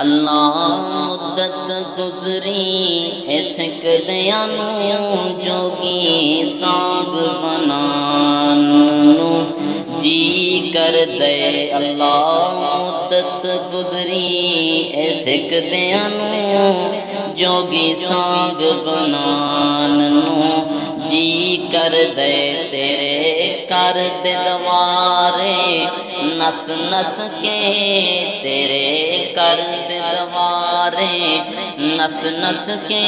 अल्लाह मुद्दत गुजरी सिकदियां नूं जोगी सांग बनान नूं जी कर दे। अल्लाह मुद्दत गुजरी सिकदियां नूं जोगी सांग बनान नूं जी कर दे। तेरे कर दे दवारे नस नस के, तेरे कर दे दवारे नस नस के।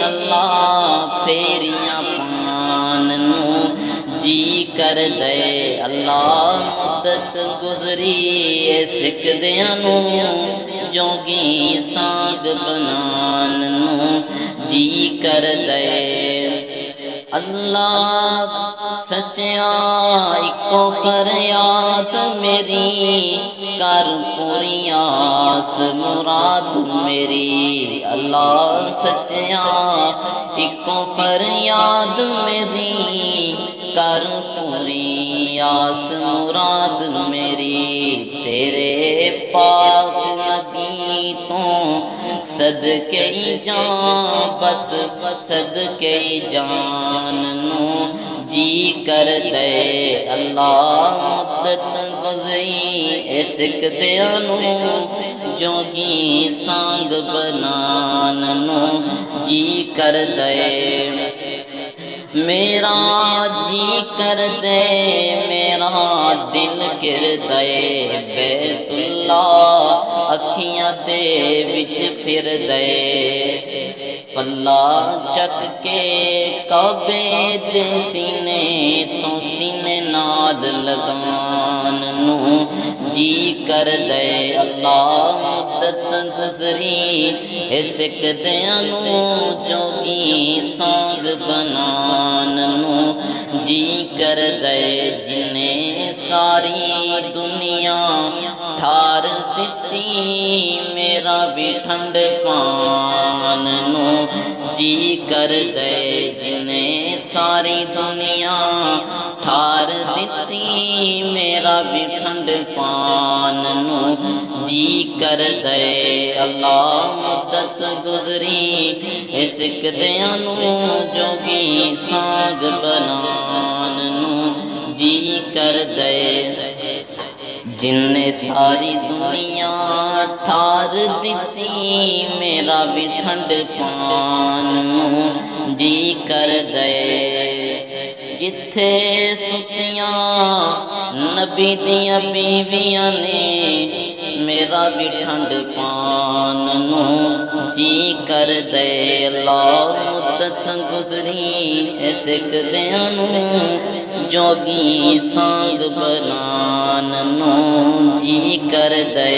अल्लाह फेरियां पान नूं जी कर दे। अल्लाह मुद्दत गुजरी सिकदियां नूं जोगी सांग बनान नूं जी कर दे। अल्लाह सच्चा इको फरियाद मेरी कर पूरी आस मुराद मेरी। अल्लाह सच्चा इको फरियाद मेरी कर पूरी आस मुराद मेरी। तेरे पाक नबी तो सदके जान बस सदके जान नूं जी कर दे। अल्लाह मुद्दत गुज़री सिकदियां नूं जोगी सांग बनान नूं जी कर दे। मेरा जी कर दे मेरा दिल गिर दे बैतुल्ला अखियां दे विच फिर दे। पल्ला चक के काबे दे सीने तो सीने नाल लगान नूं जी कर दे। अल्लाह मुद्दत गुज़री सिकदियां नूं जोगी सांग बनान नूं जी कर दे। जिन्हें सारी दुनिया ठार दिती मेरा भी ठंड पान नूं जी कर दे। जिन्हें सारी दुनिया ठार दिती मेरा भी ठंड पान नूं जी कर दे। अल्लाह मुद्दत गुज़री सिकदियां नूं जोगी सांग बनान नूं जी कर दे। जिन्ने सारी दुनिया ठार दिती मेरा भी ठंड पान नूं जी कर दे। जिथे सुतियां नबी दियां बीवियां ने मेरा भी ठंड पान नूं जी कर दे। अल्लाह मुद्दत गुज़री सिकदियां नूं जोगी सांग बनान नूं जी कर दे।